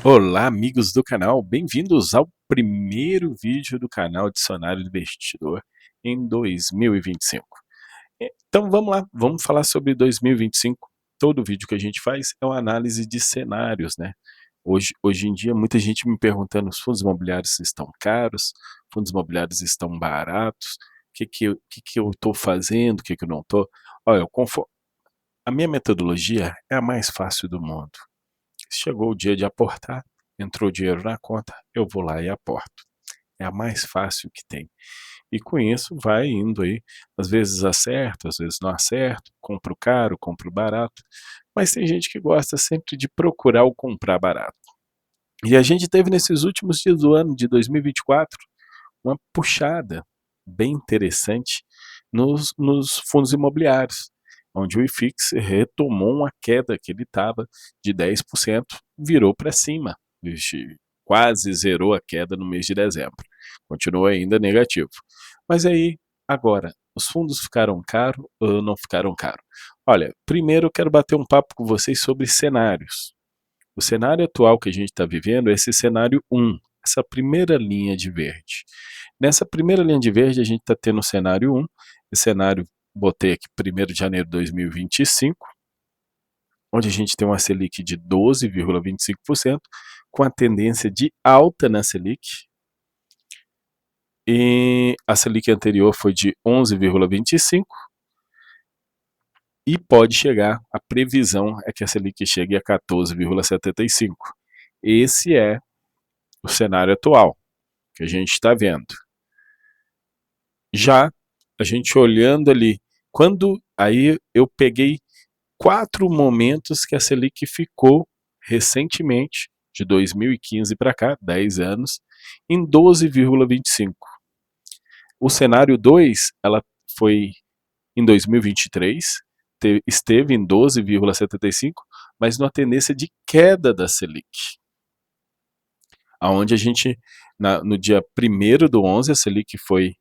Olá, amigos do canal, bem-vindos ao primeiro vídeo do canal Dicionário do Investidor em 2025. Então vamos lá, vamos falar sobre 2025. Todo vídeo que a gente faz é uma análise de cenários, né? Hoje em dia, muita gente me perguntando: os fundos imobiliários estão caros, fundos imobiliários estão baratos, o que eu estou fazendo, o que eu não estou. Olha, a minha metodologia é a mais fácil do mundo. Chegou o dia de aportar, entrou dinheiro na conta, eu vou lá e aporto. É a mais fácil que tem. E com isso vai indo aí, às vezes acerto, às vezes não acerto, compro caro, compro barato, mas tem gente que gosta sempre de procurar o comprar barato. E a gente teve nesses últimos dias do ano de 2024 uma puxada bem interessante nos fundos imobiliários, onde o IFIX retomou uma queda que ele estava de 10%, virou para cima, quase zerou a queda no mês de dezembro, continua ainda negativo. Mas aí, agora, os fundos ficaram caros ou não ficaram caros? Olha, primeiro eu quero bater um papo com vocês sobre cenários. O cenário atual que a gente está vivendo é esse cenário 1, essa primeira linha de verde. Nessa primeira linha de verde, a gente está tendo o cenário 1, esse cenário, botei aqui 1º de janeiro de 2025, onde a gente tem uma Selic de 12,25%, com a tendência de alta na Selic, e a Selic anterior foi de 11,25%, e pode chegar, a previsão é que a Selic chegue a 14,75%. Esse é o cenário atual que a gente está vendo. Já a gente olhando ali, aí eu peguei 4 momentos que a Selic ficou recentemente, de 2015 para cá, 10 anos, em 12,25%. O cenário 2, ela foi em 2023, esteve em 12,75%, mas numa tendência de queda da Selic. Onde a gente, no dia 1º do 11, a Selic foi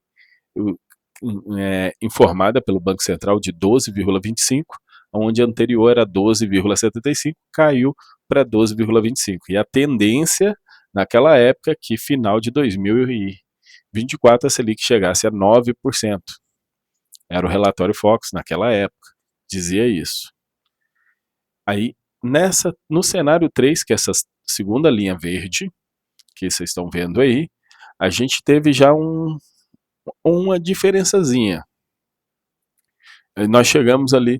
informada pelo Banco Central de 12,25%, onde a anterior era 12,75%, caiu para 12,25%. E a tendência naquela época que final de 2024 a Selic chegasse a 9%. Era o relatório Fox naquela época, dizia isso. Aí, no cenário 3, que é essa segunda linha verde, que vocês estão vendo aí, a gente teve já uma diferençazinha. Nós chegamos ali,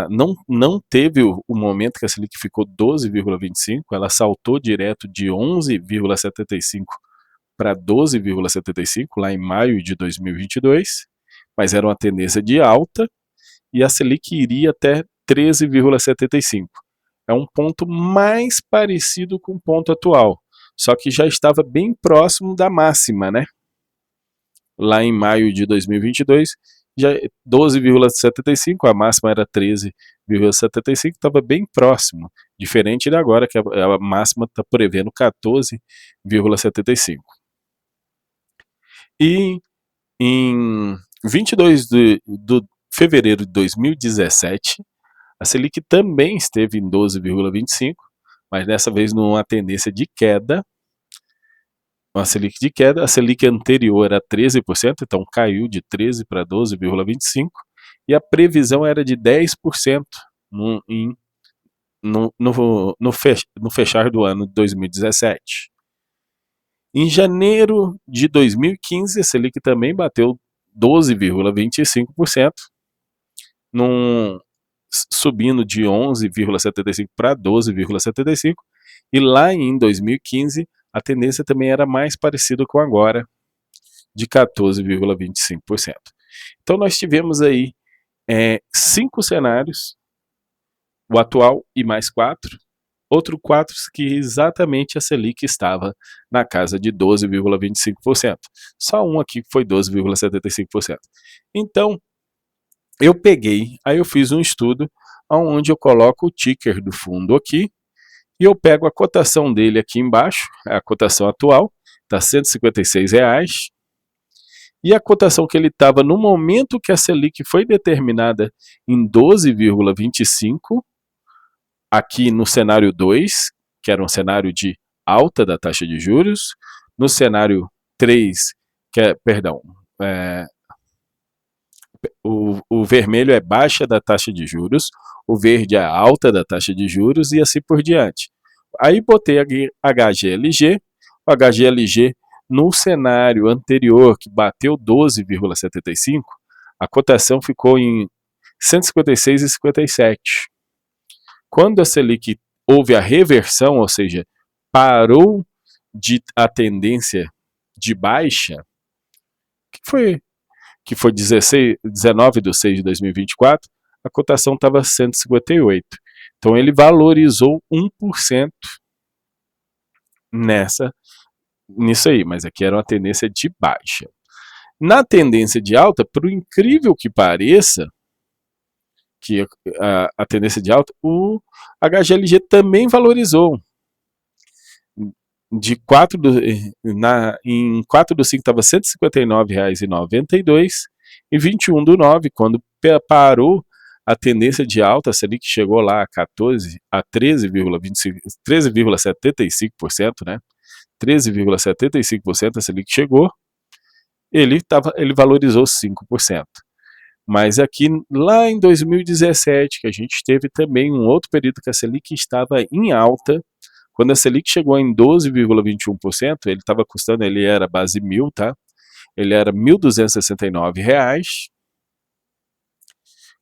não teve o momento que a Selic ficou 12,25%, ela saltou direto de 11,75% para 12,75% lá em maio de 2022, mas era uma tendência de alta, e a Selic iria até 13,75%. É um ponto mais parecido com o ponto atual, só que já estava bem próximo da máxima, né? Lá em maio de 2022, já 12,75, a máxima era 13,75, estava bem próximo, diferente de agora, que a máxima está prevendo 14,75. E em 22 de fevereiro de 2017, a Selic também esteve em 12,25, mas dessa vez numa tendência de queda, a Selic anterior era 13%, então caiu de 13% para 12,25%, e a previsão era de 10% no fechar do ano de 2017. Em janeiro de 2015, a Selic também bateu 12,25%, subindo de 11,75% para 12,75%, e lá em 2015 a tendência também era mais parecida com agora, de 14,25%. Então nós tivemos aí 5 cenários, o atual e mais 4, outro 4 que exatamente a Selic estava na casa de 12,25%. Só um aqui que foi 12,75%. Então, aí eu fiz um estudo onde eu coloco o ticker do fundo aqui, e eu pego a cotação dele aqui embaixo, a cotação atual, está R$ 156, e a cotação que ele estava no momento que a Selic foi determinada em 12,25%, aqui no cenário 2, que era um cenário de alta da taxa de juros, no cenário 3, o vermelho é baixa da taxa de juros, o verde é alta da taxa de juros e assim por diante. Aí botei HGLG, o HGLG no cenário anterior, que bateu 12,75, a cotação ficou em 156,57. Quando a Selic houve a reversão, ou seja, parou a tendência de baixa, que foi 19 de 6 de 2024, a cotação estava 158. Então ele valorizou 1% nisso aí, mas aqui era uma tendência de baixa. Na tendência de alta, por incrível que pareça, que a tendência de alta, o HGLG também valorizou. Em 4 do 5 estava R$ 159,92 e 21 do 9, quando parou a tendência de alta, a Selic chegou lá a 13,75%, né? 13,75% a Selic chegou, ele valorizou 5%. Mas aqui, lá em 2017, que a gente teve também um outro período que a Selic estava em alta, quando a Selic chegou em 12,21%, ele era base 1.000, tá? Ele era R$ 1.269.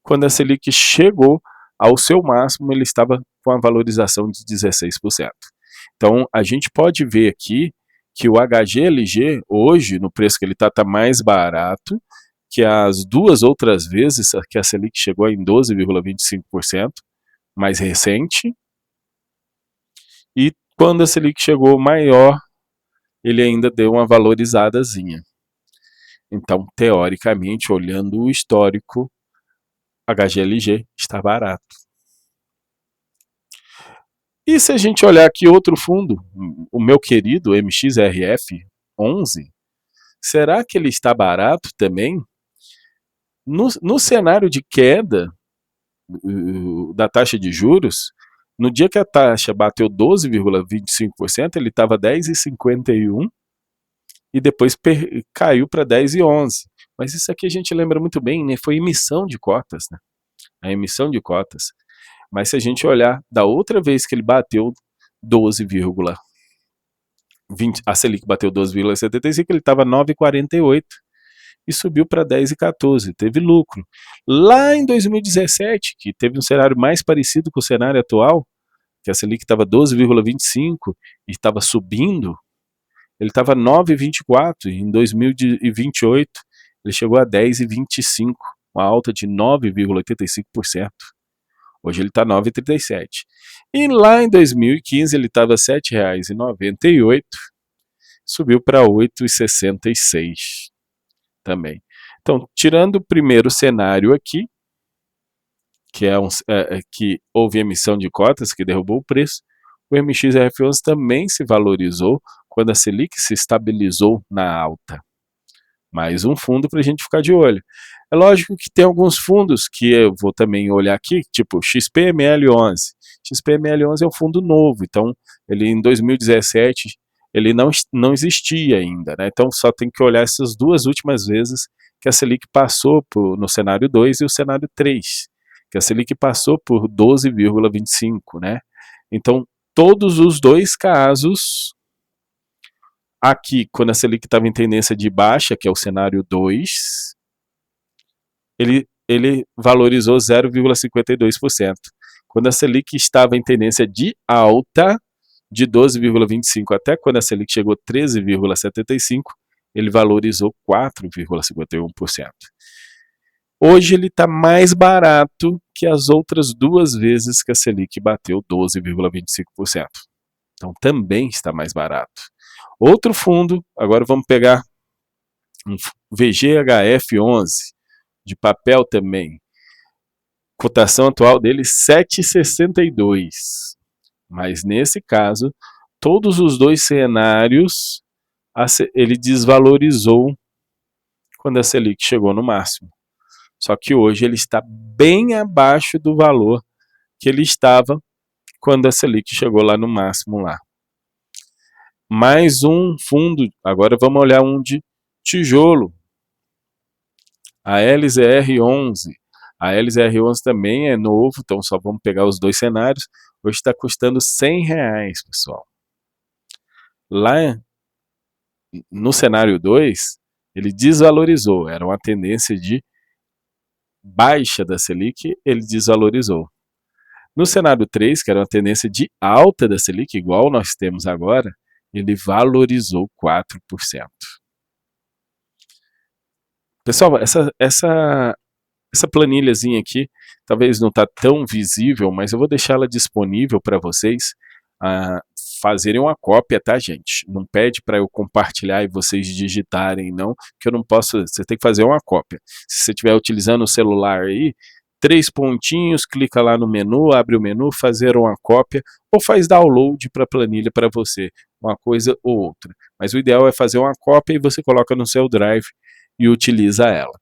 Quando a Selic chegou ao seu máximo, ele estava com a valorização de 16%. Então, a gente pode ver aqui que o HGLG, hoje, no preço que ele está mais barato que as duas outras vezes que a Selic chegou em 12,25%, mais recente, e quando a Selic chegou maior, ele ainda deu uma valorizadazinha. Então, teoricamente, olhando o histórico, HGLG está barato. E se a gente olhar aqui outro fundo, o meu querido MXRF11, será que ele está barato também? No cenário de queda da taxa de juros, no dia que a taxa bateu 12,25%, ele estava 10,51 e depois caiu para 10,11. Mas isso aqui a gente lembra muito bem, né? Foi emissão de cotas, né? A emissão de cotas. Mas se a gente olhar da outra vez que ele bateu 12,20, a Selic bateu 12,75, ele estava 9,48 e subiu para 10,14, teve lucro. Lá em 2017, que teve um cenário mais parecido com o cenário atual, que a Selic estava 12,25 e estava subindo, ele estava 9,24 e em 2028 ele chegou a 10,25, uma alta de 9,85%. Hoje ele está 9,37. E lá em 2015 ele estava R$ 7,98, subiu para 8,66 também. Então, tirando o primeiro cenário aqui, que que houve emissão de cotas que derrubou o preço, o MXRF11 também se valorizou quando a Selic se estabilizou na alta. Mais um fundo para a gente ficar de olho. É lógico que tem alguns fundos que eu vou também olhar aqui, tipo XPML11. XPML11 é um fundo novo, então ele em 2017 ele não existia ainda, né? Então só tem que olhar essas duas últimas vezes que a Selic passou no cenário 2 e o cenário 3, que a Selic passou por 12,25, né? Então todos os dois casos, aqui, quando a Selic estava em tendência de baixa, que é o cenário 2, ele valorizou 0,52%. Quando a Selic estava em tendência de alta, de 12,25 até quando a Selic chegou a 13,75, ele valorizou 4,51%. Hoje ele está mais barato que as outras duas vezes que a Selic bateu 12,25%. Então também está mais barato. Outro fundo, agora vamos pegar um VGHF11, de papel também. Cotação atual dele 7,62. Mas nesse caso, todos os dois cenários, ele desvalorizou quando a Selic chegou no máximo. Só que hoje ele está bem abaixo do valor que ele estava quando a Selic chegou lá no máximo lá. Mais um fundo, agora vamos olhar um de tijolo, a LZR11. A LZR11 também é novo, então só vamos pegar os dois cenários. Hoje está custando R$100, pessoal. Lá no cenário 2, ele desvalorizou, era uma tendência de baixa da Selic, ele desvalorizou. No cenário 3, que era uma tendência de alta da Selic, igual nós temos agora, ele valorizou 4%. Pessoal, essa planilhazinha aqui, talvez não está tão visível, mas eu vou deixar ela disponível para vocês fazerem uma cópia, tá, gente? Não pede para eu compartilhar e vocês digitarem, não, que eu não posso, você tem que fazer uma cópia. Se você estiver utilizando o celular aí, 3 pontinhos, clica lá no menu, abre o menu, fazer uma cópia, ou faz download para a planilha para você, uma coisa ou outra. Mas o ideal é fazer uma cópia e você coloca no seu Drive e utiliza ela.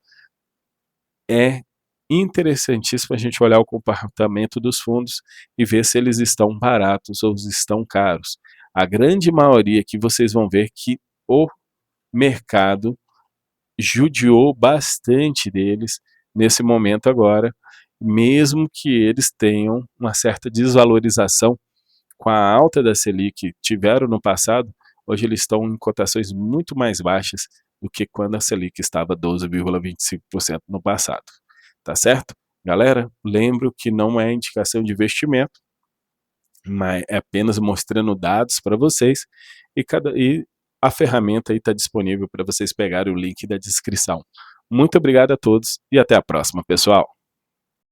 É interessantíssimo a gente olhar o comportamento dos fundos e ver se eles estão baratos ou estão caros. A grande maioria que vocês vão ver que o mercado judiou bastante deles nesse momento agora, mesmo que eles tenham uma certa desvalorização com a alta da Selic que tiveram no passado, hoje eles estão em cotações muito mais baixas do que quando a Selic estava 12,25% no passado. Tá certo? Galera, lembro que não é indicação de investimento, mas é apenas mostrando dados para vocês e a ferramenta aí está disponível para vocês pegarem o link da descrição. Muito obrigado a todos e até a próxima, pessoal!